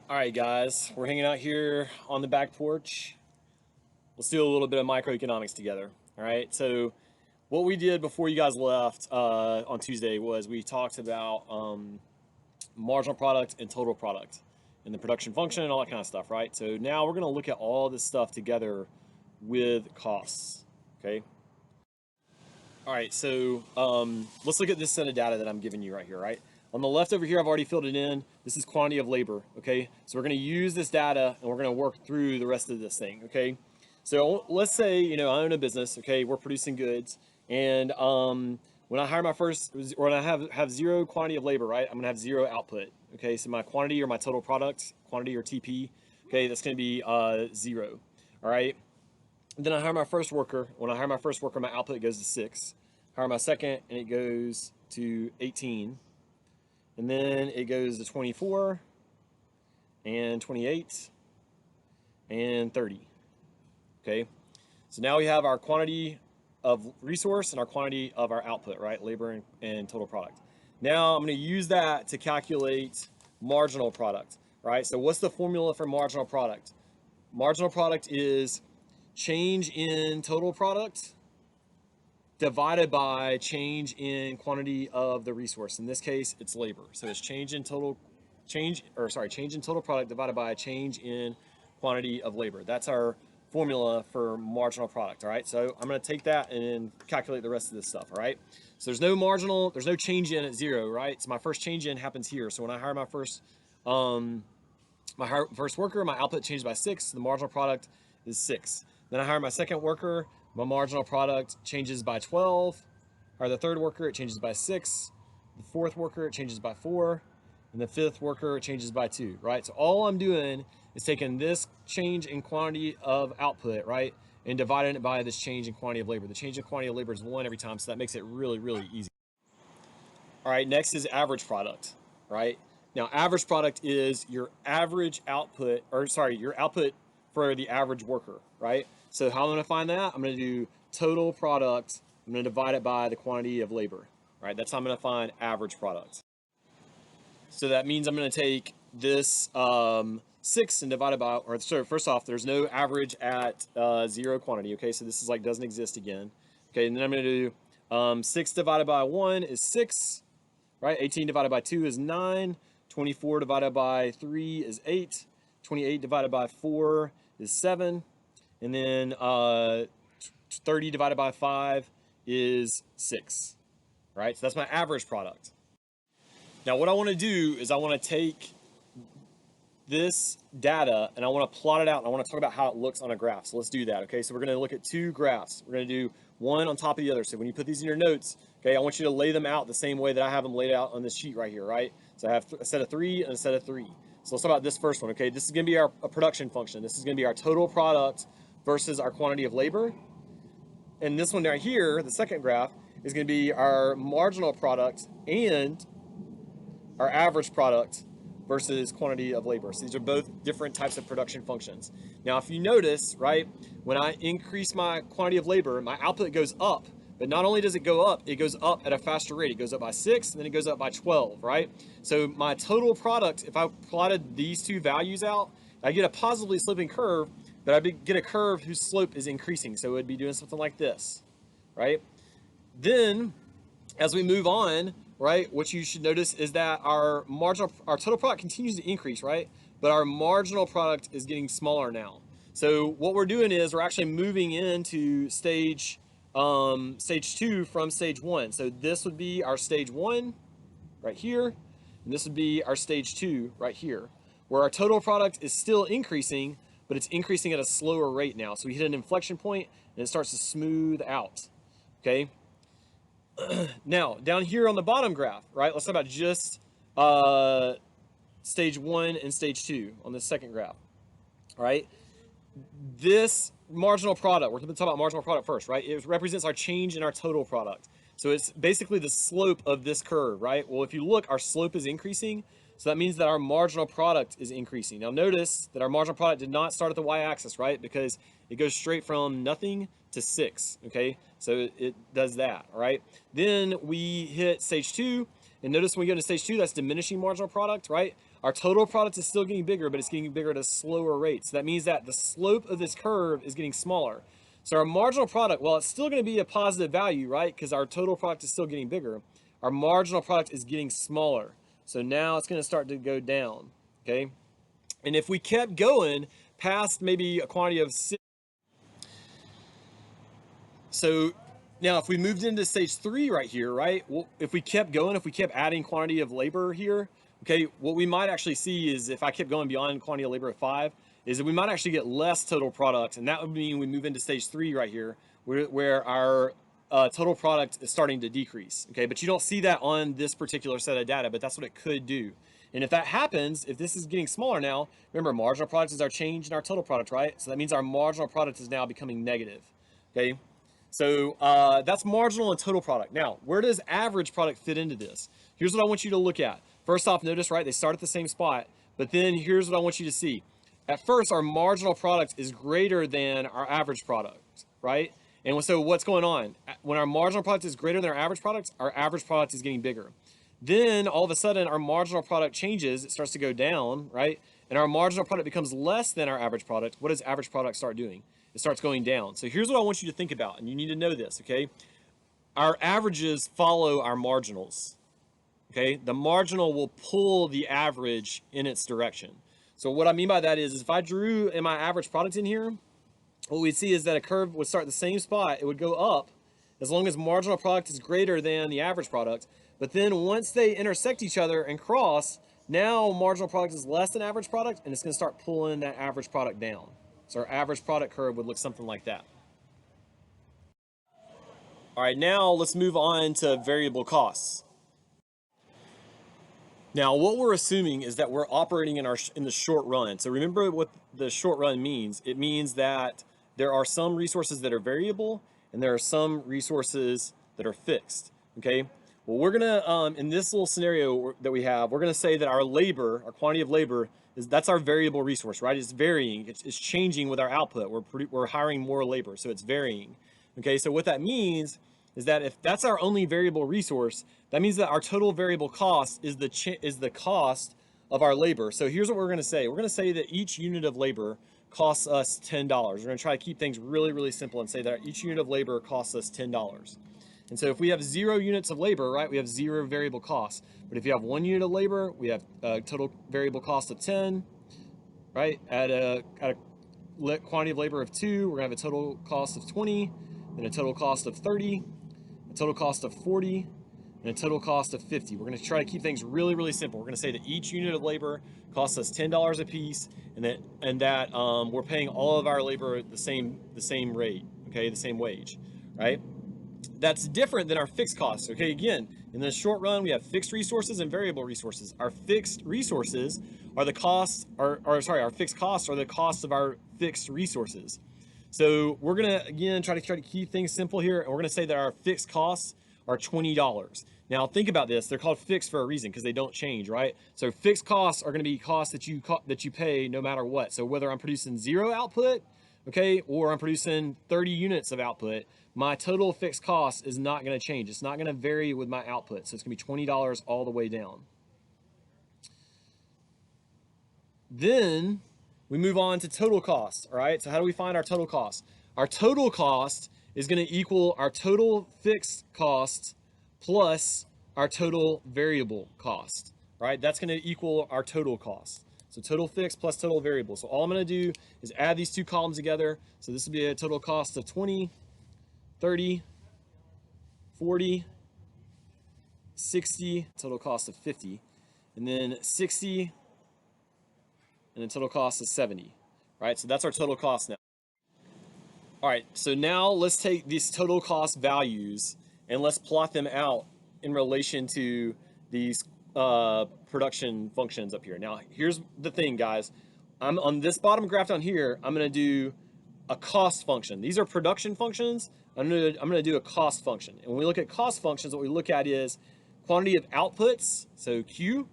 All right, guys, we're hanging out here on the back porch. Let's do a little bit of microeconomics together. All right, so what we did before you guys left on Tuesday was we talked about marginal product and total product and the production function and all that kind of stuff, right? So now we're going to look at all this stuff together with costs, okay? All right, so let's look at this set of data that I'm giving you right here, right? On the left over here, I've already filled it in. This is quantity of labor, okay? So we're gonna use this data and we're gonna work through the rest of this thing, okay? So let's say, I own a business, okay? We're producing goods. And when I hire my first, or when I have zero quantity of labor, right? I'm gonna have zero output, okay? So my quantity or my total product, quantity or TP, okay? That's gonna be zero, all right? Then I hire my first worker. When I hire my first worker, my output goes to 6. Hire my second, and it goes to 18. And then it goes to 24, and 28, and 30. Okay? So now we have our quantity of resource and our quantity of our output, right? Labor and total product. Now I'm going to use that to calculate marginal product, right? So what's the formula for marginal product? Marginal product is change in total product divided by change in quantity of the resource. In this case, it's labor. So it's change in total product divided by a change in quantity of labor. That's our formula for marginal product. All right. So I'm going to take that and calculate the rest of this stuff. All right. So there's no change in at 0, right? So my first change in happens here. So when I hire my first worker, my output changes by 6. The marginal product is 6. Then I hire my second worker. My marginal product changes by 12. Or the third worker, it changes by 6. The fourth worker, it changes by 4. And the fifth worker, it changes by 2, right? So all I'm doing is taking this change in quantity of output, right, and dividing it by this change in quantity of labor. The change in quantity of labor is 1 every time, so that makes it really, really easy. All right, next is average product, right? Now, average product is your average output, your output for the average worker, right? So how I'm going to find that? I'm going to do total product. I'm going to divide it by the quantity of labor, right? That's how I'm going to find average product. So that means I'm going to take this 6 and divide it by, first off, there's no average at 0 quantity, okay? So this is like doesn't exist again. Okay, and then I'm going to do 6 divided by 1 is 6, right? 18 divided by 2 is 9. 24 divided by 3 is 8. 28 divided by 4 is 7. And then 30 divided by 5 is 6, right? So that's my average product. Now what I want to do is I want to take this data and I want to plot it out and I want to talk about how it looks on a graph. So let's do that, okay? So we're going to look at 2 graphs. We're going to do one on top of the other. So when you put these in your notes, okay, I want you to lay them out the same way that I have them laid out on this sheet right here, right? So I have a set of 3 and a set of 3. So let's talk about this first one, okay? This is going to be a production function. This is going to be our total product versus our quantity of labor. And this one right here, the second graph, is going to be our marginal product and our average product versus quantity of labor. So these are both different types of production functions. Now, if you notice, right, when I increase my quantity of labor, my output goes up. But not only does it go up, it goes up at a faster rate. It goes up by 6, and then it goes up by 12, right? So my total product, if I plotted these 2 values out, I get a positively sloping curve, but I get a curve whose slope is increasing. So it would be doing something like this, right? Then, as we move on, right, what you should notice is that our total product continues to increase, right? But our marginal product is getting smaller now. So what we're doing is we're actually moving into stage 2 from stage 1. So this would be our stage 1 right here, and this would be our stage 2 right here, where our total product is still increasing, but it's increasing at a slower rate now. So we hit an inflection point and it starts to smooth out, okay? Now, down here on the bottom graph, right, let's talk about just stage 1 and stage 2 on this second graph, right? This marginal product, we're going to talk about marginal product first, right? It represents our change in our total product. So it's basically the slope of this curve, right? Well, if you look, our slope is increasing. So that means that our marginal product is increasing. Now notice that our marginal product did not start at the y-axis, right? Because it goes straight from nothing to 6, okay? So it does that, all right? Then we hit stage 2, and notice when we go into stage 2, that's diminishing marginal product, right? Our total product is still getting bigger, but it's getting bigger at a slower rate. So that means that the slope of this curve is getting smaller. So our marginal product, well, it's still going to be a positive value, right? Because our total product is still getting bigger. Our marginal product is getting smaller. So now it's going to start to go down, okay? And if we kept going past maybe a quantity of 6, so now if we moved into stage 3 right here, right? Well, if we kept going, if we kept adding quantity of labor here, okay, what we might actually see is if I kept going beyond quantity of labor of 5, is that we might actually get less total product, and that would mean we move into stage 3 right here, where our total product is starting to decrease, okay? But you don't see that on this particular set of data, but that's what it could do. And if that happens, if this is getting smaller now, remember marginal product is our change in our total product, right? So that means our marginal product is now becoming negative, okay? So that's marginal and total product. Now, where does average product fit into this? Here's what I want you to look at. First off, notice, right, they start at the same spot, but then here's what I want you to see. At first, our marginal product is greater than our average product, right? And so what's going on? When our marginal product is greater than our average product is getting bigger. Then all of a sudden our marginal product changes, it starts to go down, right? And our marginal product becomes less than our average product. What does average product start doing? It starts going down. So here's what I want you to think about, and you need to know this, okay? Our averages follow our marginals, okay? The marginal will pull the average in its direction. So what I mean by that is if I drew in my average product in here, what we'd see is that a curve would start at the same spot. It would go up as long as marginal product is greater than the average product. But then once they intersect each other and cross, now marginal product is less than average product, and it's going to start pulling that average product down. So our average product curve would look something like that. All right, now let's move on to variable costs. Now, what we're assuming is that we're operating in the short run. So remember what the short run means. It means that there are some resources that are variable, and there are some resources that are fixed, okay? Well, we're gonna, in this little scenario that we have, we're gonna say that our labor, our quantity of labor, that's our variable resource, right? It's varying, it's changing with our output. We're hiring more labor, so it's varying, okay? So what that means is that if that's our only variable resource, that means that our total variable cost is the cost of our labor. So here's what we're gonna say. We're gonna say that each unit of labor costs us $10. We're gonna try to keep things really, really simple and say that each unit of labor costs us $10. And so if we have 0 units of labor, right, we have 0 variable costs. But if you have 1 unit of labor, we have a total variable cost of 10, right? At a quantity of labor of 2, we're gonna have a total cost of 20, then a total cost of 30, a total cost of 40, and a total cost of 50. We're gonna try to keep things really, really simple. We're gonna say that each unit of labor costs us $10 a piece, and that we're paying all of our labor the same rate, okay, the same wage, right? That's different than our fixed costs, okay? Again, in the short run, we have fixed resources and variable resources. Our fixed resources are the costs, our fixed costs are the costs of our fixed resources. So we're gonna, again, try to keep things simple here, and we're gonna say that our fixed costs are $20. Now think about this, they're called fixed for a reason because they don't change, right? So fixed costs are gonna be costs that you pay no matter what. So whether I'm producing 0 output, okay, or I'm producing 30 units of output, my total fixed cost is not gonna change. It's not gonna vary with my output. So it's gonna be $20 all the way down. Then we move on to total cost, all right? So how do we find our total cost? Our total cost is gonna equal our total fixed cost plus our total variable cost, right? That's gonna equal our total cost. So total fixed plus total variable. So all I'm gonna do is add these two columns together. So this would be a total cost of 20, 30, 40, 60, total cost of 50, and then 60, and a total cost of 70, right? So that's our total cost now. All right, so now let's take these total cost values and let's plot them out in relation to these production functions up here. Now, here's the thing, guys. I'm on this bottom graph down here, I'm gonna do a cost function. These are production functions. I'm gonna do a cost function. And when we look at cost functions, what we look at is quantity of outputs, so Q,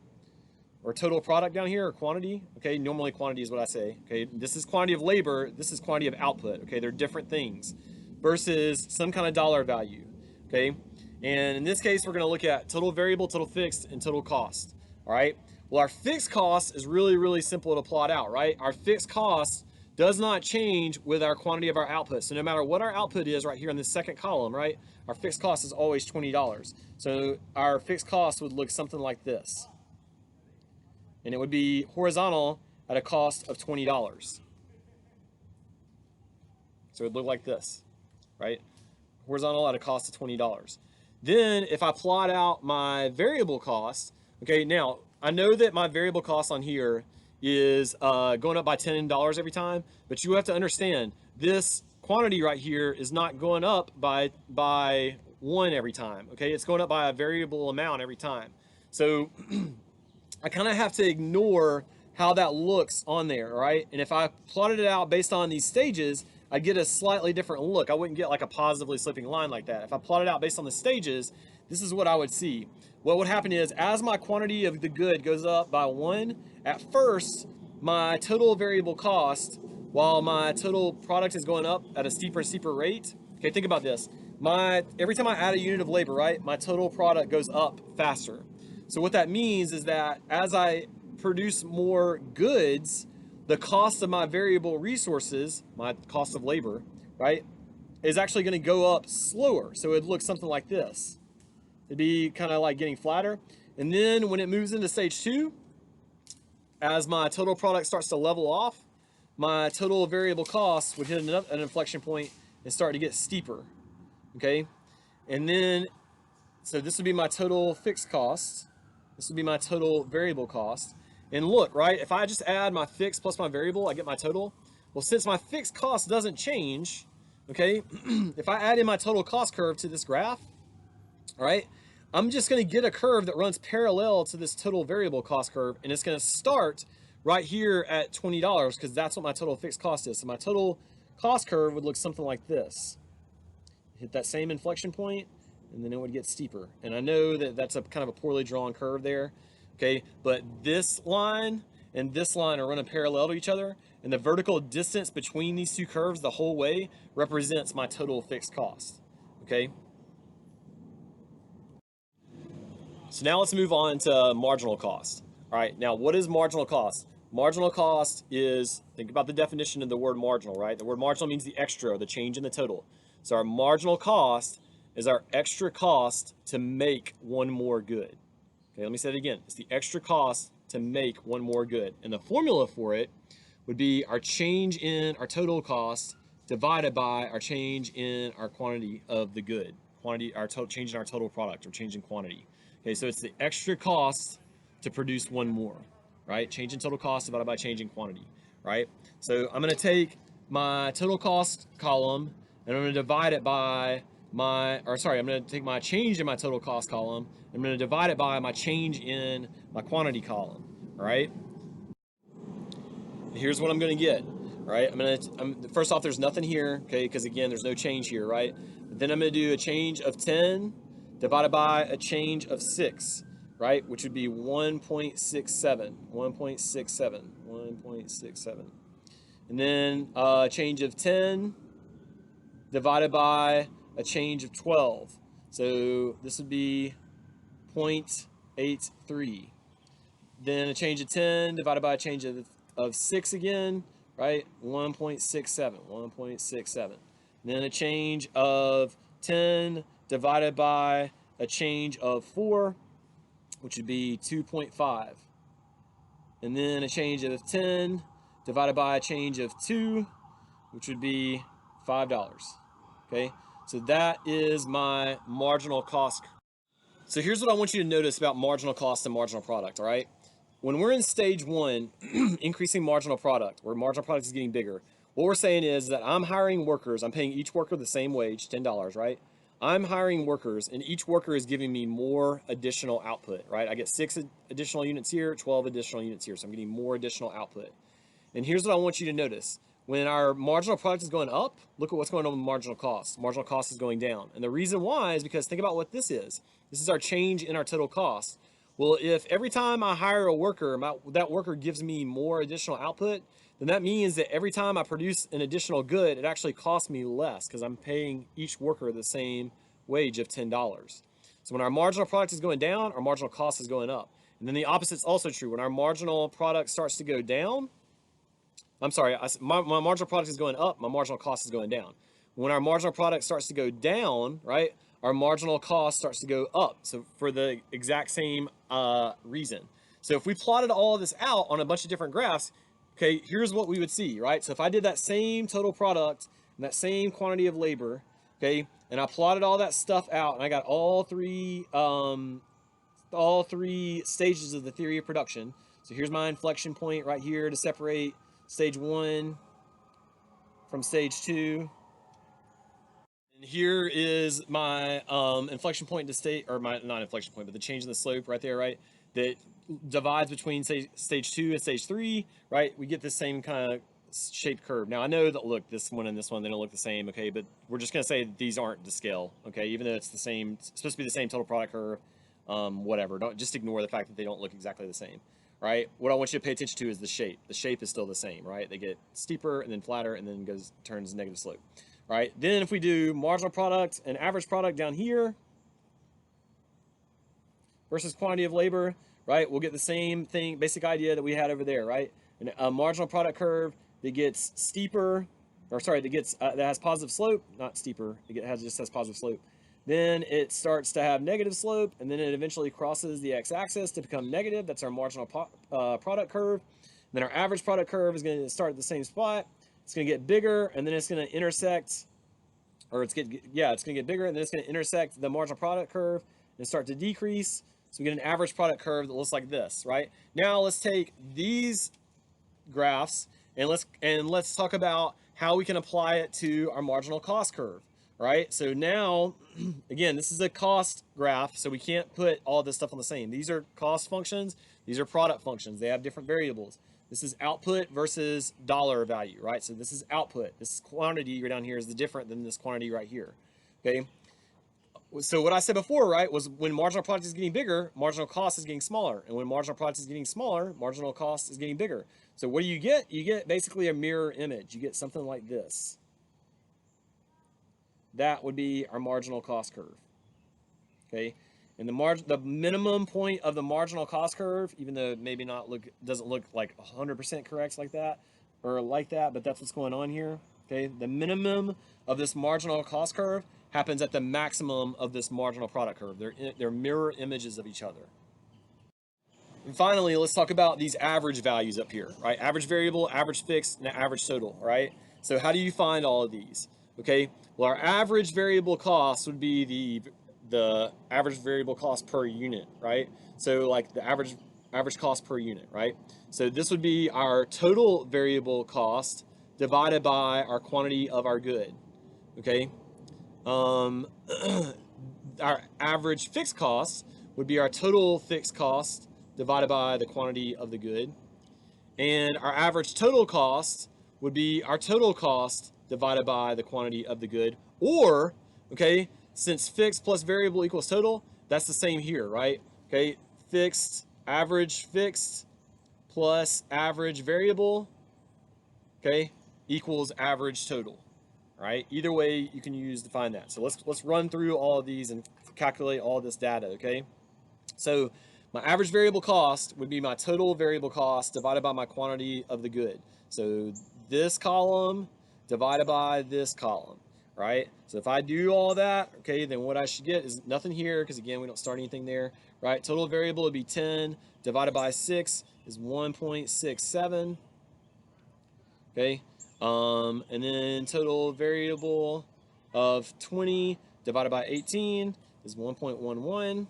or total product down here, or quantity, okay? Normally quantity is what I say, okay? This is quantity of labor, this is quantity of output, okay? They're different things, versus some kind of dollar value, okay? And in this case, we're gonna look at total variable, total fixed, and total cost, all right? Well, our fixed cost is really, really simple to plot out, right? Our fixed cost does not change with our quantity of our output. So no matter what our output is right here in the second column, right, our fixed cost is always $20. So our fixed cost would look something like this. And it would be horizontal at a cost of $20. So it would look like this, right? Horizontal at a cost of $20. Then if I plot out my variable cost, okay, now I know that my variable cost on here is going up by $10 every time, but you have to understand this quantity right here is not going up by 1 every time, okay? It's going up by a variable amount every time. So I kind of have to ignore how that looks on there, right? And if I plotted it out based on these stages, I'd get a slightly different look. I wouldn't get like a positively sloping line like that. If I plotted out based on the stages, this is what I would see. What would happen is, as my quantity of the good goes up by 1, at first, my total variable cost, while my total product is going up at a steeper and steeper rate, okay, think about this. Every time I add a unit of labor, right, my total product goes up faster. So what that means is that as I produce more goods, the cost of my variable resources, my cost of labor, right, is actually going to go up slower. So it'd look something like this. It'd be kind of like getting flatter. And then when it moves into stage 2, as my total product starts to level off, my total variable costs would hit an inflection point and start to get steeper. Okay? And then, so this would be my total fixed cost. This would be my total variable cost. And look, right, if I just add my fixed plus my variable, I get my total. Well, since my fixed cost doesn't change, okay, if I add in my total cost curve to this graph, all right, I'm just going to get a curve that runs parallel to this total variable cost curve, and it's going to start right here at $20 because that's what my total fixed cost is. So my total cost curve would look something like this. Hit that same inflection point, and then it would get steeper. And I know that that's a kind of a poorly drawn curve there, okay? But this line and this line are running parallel to each other, and the vertical distance between these two curves the whole way represents my total fixed cost, okay? So now let's move on to marginal cost. All right, now what is marginal cost? Marginal cost is, think about the definition of the word marginal, right? The word marginal means the extra, or the change in the total. So our marginal cost is our extra cost to make one more good. Okay, let me say it again. It's the extra cost to make one more good. And the formula for it would be our change in our total cost divided by our change in our quantity of the good. Change in our total product, or change in quantity. Okay, so it's the extra cost to produce one more, right? Change in total cost divided by change in quantity, right? So I'm going to take my total cost column and I'm going to divide it by I'm going to take my change in my total cost column. I'm going to divide it by my change in my quantity column, all right? And here's what I'm going to get, right? First off, there's nothing here, okay? Because again, there's no change here, right? But then I'm going to do a change of 10 divided by a change of 6, right? Which would be 1.67. And then a change of 10 divided by a change of 12. So this would be 0.83. Then a change of 10 divided by a change of 6 again, right? 1.67. And then a change of 10 divided by a change of 4, which would be 2.5. And then a change of 10 divided by a change of 2, which would be $5. Okay, so that is my marginal cost. So here's what I want you to notice about marginal cost and marginal product, all right? When we're in stage 1, increasing marginal product, where marginal product is getting bigger, what we're saying is that I'm hiring workers, I'm paying each worker the same wage, $10, right? I'm hiring workers, and each worker is giving me more additional output, right? I get 6 additional units here, 12 additional units here, so I'm getting more additional output. And here's what I want you to notice. When our marginal product is going up, look at what's going on with marginal cost. Marginal cost is going down. And the reason why is because think about what this is. This is our change in our total cost. Well, if every time I hire a worker, that worker gives me more additional output, then that means that every time I produce an additional good, it actually costs me less because I'm paying each worker the same wage of $10. So when our marginal product is going down, our marginal cost is going up. And then the opposite is also true. When our marginal product starts to go down, I'm sorry, my marginal product is going up, my marginal cost is going down. When our marginal product starts to go down, right, our marginal cost starts to go up. So for the exact same reason. So if we plotted all of this out on a bunch of different graphs, okay, here's what we would see, right? So if I did that same total product and that same quantity of labor, okay, and I plotted all that stuff out, and I got all three stages of the theory of production. So here's my inflection point right here to separate stage 1 from stage 2. And here is my inflection point to state, or my, not inflection point, but the change in the slope right there, right? That divides between stage 2 and stage 3, right? We get this same kind of shaped curve. Now I know that, look, this one and this one, they don't look the same, okay? But we're just gonna say that these aren't to scale, okay? Even though it's the same, it's supposed to be the same total product curve, whatever. Don't just ignore the fact that they don't look exactly the same, right? What I want you to pay attention to is the shape. The shape is still the same, right? They get steeper and then flatter and then turns negative slope, right? Then if we do marginal product and average product down here versus quantity of labor, right? We'll get the same thing, basic idea that we had over there, right? And a marginal product curve that gets steeper, or sorry, that has positive slope, not steeper. Just has positive slope. Then it starts to have negative slope, and then it eventually crosses the x-axis to become negative. That's our marginal product curve. And then our average product curve is going to start at the same spot. It's going to get bigger, and then it's going to intersect, or it's going to get bigger, and then it's going to intersect the marginal product curve and start to decrease. So we get an average product curve that looks like this, right? Now let's take these graphs and let's talk about how we can apply it to our marginal cost curve, right? So now, again, this is a cost graph, so we can't put all this stuff on the same. These are cost functions, these are product functions. They have different variables. This is output versus dollar value, right? So this is output. This quantity right down here is different than this quantity right here, okay? So what I said before, right, was when marginal product is getting bigger, marginal cost is getting smaller. And when marginal product is getting smaller, marginal cost is getting bigger. So what do you get? You get basically a mirror image. You get something like this. That would be our marginal cost curve. Okay? And the minimum point of the marginal cost curve, even though it maybe doesn't look like 100% correct like that, but that's what's going on here. Okay? The minimum of this marginal cost curve happens at the maximum of this marginal product curve. They're mirror images of each other. And finally, let's talk about these average values up here, right? Average variable, average fixed, and average total, right? So how do you find all of these? Okay, well, our average variable cost would be the average variable cost per unit, right? So like the average cost per unit, right? So this would be our total variable cost divided by our quantity of our good, okay? Our average fixed cost would be our total fixed cost divided by the quantity of the good. And our average total cost would be our total cost divided by the quantity of the good. Or, okay, since fixed plus variable equals total, that's the same here, right? Okay, average fixed plus average variable, okay, equals average total. Right? Either way you can use to find that. So let's run through all of these and calculate all this data, okay? So my average variable cost would be my total variable cost divided by my quantity of the good. So this column divided by this column, right? So if I do all that, okay, then what I should get is nothing here because, again, we don't start anything there, right? Total variable would be 10 divided by 6 is 1.67, okay? And then total variable of 20 divided by 18 is 1.11.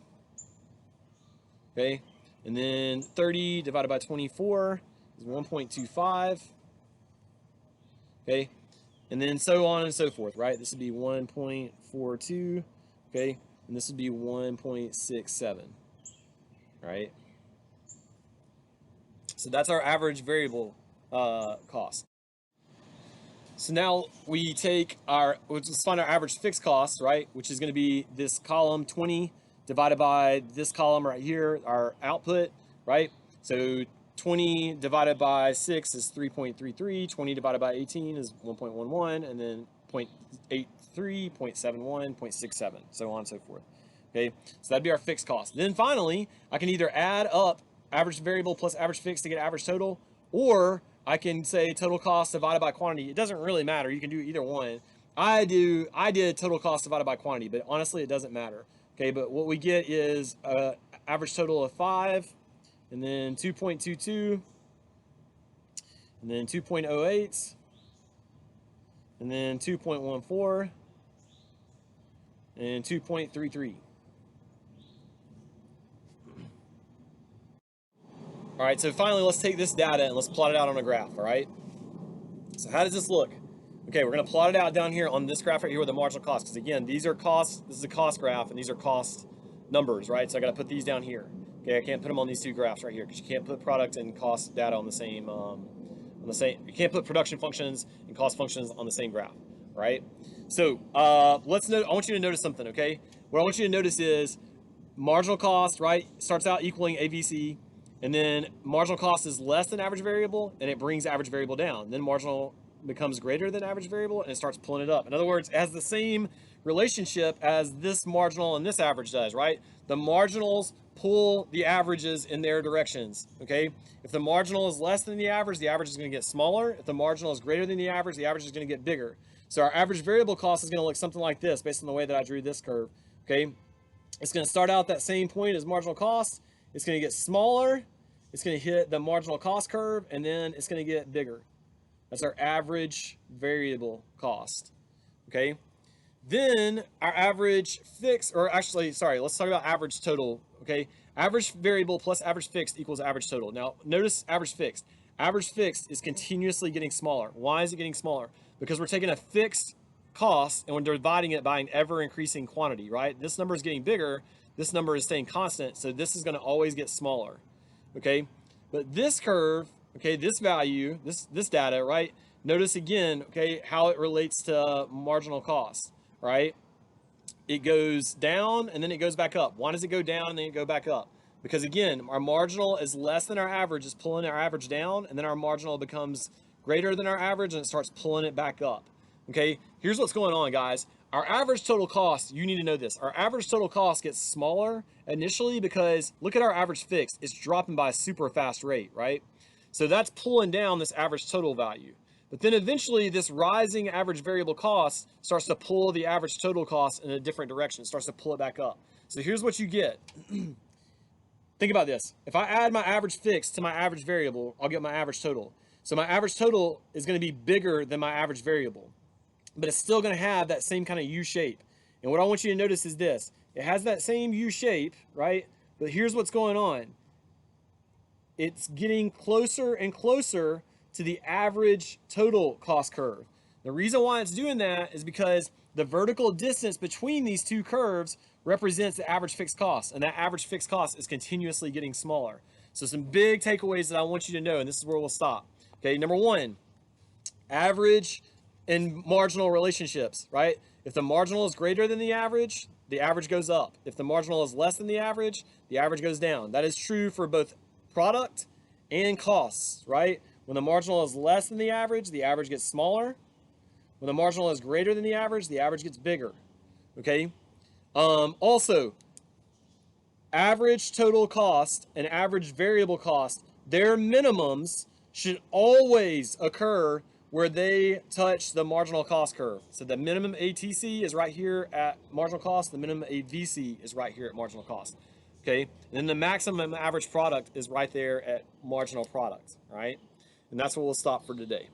Okay, and then 30 divided by 24 is 1.25. Okay, and then so on and so forth, right? This would be 1.42. Okay, and this would be 1.67. Right? So that's our average variable cost. So now let's find our average fixed cost, right? Which is going to be this column 20 divided by this column right here, our output, right? So 20 divided by 6 is 3.33, 20 divided by 18 is 1.11, and then 0.83, 0.71, 0.67, so on and so forth. Okay, so that'd be our fixed cost. Then finally, I can either add up average variable plus average fixed to get average total, or I can say total cost divided by quantity. It doesn't really matter. You can do either one. I did total cost divided by quantity, but honestly, it doesn't matter. Okay, but what we get is average total of 5, and then 2.22, and then 2.08, and then 2.14, and 2.33. All right, so finally, let's take this data and let's plot it out on a graph, all right? So how does this look? Okay, we're gonna plot it out down here on this graph right here with the marginal cost, because again, these are costs, this is a cost graph, and these are cost numbers, right? So I gotta put these down here. Okay, I can't put them on these two graphs right here, because you can't put product and cost data on the same, you can't put production functions and cost functions on the same graph, right? So I want you to notice something, okay? What I want you to notice is marginal cost, right, starts out equaling AVC, and then marginal cost is less than average variable, and it brings average variable down. Then marginal becomes greater than average variable, and it starts pulling it up. In other words, it has the same relationship as this marginal and this average does, right? The marginals pull the averages in their directions, okay? If the marginal is less than the average is going to get smaller. If the marginal is greater than the average is going to get bigger. So our average variable cost is going to look something like this based on the way that I drew this curve, okay? It's going to start out that same point as marginal cost. It's going to get smaller. It's going to hit the marginal cost curve, and then it's going to get bigger. That's our average variable cost, okay? Then our average fixed, or actually, sorry, let's talk about average total, okay? Average variable plus average fixed equals average total. Now, notice average fixed. Average fixed is continuously getting smaller. Why is it getting smaller? Because we're taking a fixed cost and we're dividing it by an ever-increasing quantity, right? This number is getting bigger. This number is staying constant, so this is going to always get smaller. Okay, but this curve, okay, this value, this data, right? Notice again, okay, how it relates to marginal cost, right? It goes down and then it goes back up. Why does it go down and then it go back up? Because again, our marginal is less than our average, is pulling our average down, and then our marginal becomes greater than our average and it starts pulling it back up. Okay, here's what's going on, guys. Our average total cost, you need to know this. Our average total cost gets smaller initially because look at our average fixed. It's dropping by a super fast rate, right? So that's pulling down this average total value. But then eventually this rising average variable cost starts to pull the average total cost in a different direction. It starts to pull it back up. So here's what you get. Think about this. If I add my average fixed to my average variable, I'll get my average total. So my average total is going to be bigger than my average variable, but it's still going to have that same kind of U shape. And what I want you to notice is this. It has that same U shape, right? But here's what's going on. It's getting closer and closer to the average total cost curve. The reason why it's doing that is because the vertical distance between these two curves represents the average fixed cost, and that average fixed cost is continuously getting smaller. So some big takeaways that I want you to know, and this is where we'll stop. Okay, number one, average and marginal relationships, right? If the marginal is greater than the average goes up. If the marginal is less than the average goes down. That is true for both product and costs, right? When the marginal is less than the average gets smaller. When the marginal is greater than the average gets bigger, okay? Also, average total cost and average variable cost, their minimums should always occur where they touch the marginal cost curve. So the minimum ATC is right here at marginal cost, the minimum AVC is right here at marginal cost, okay? And then the maximum average product is right there at marginal product, right? And that's where we'll stop for today.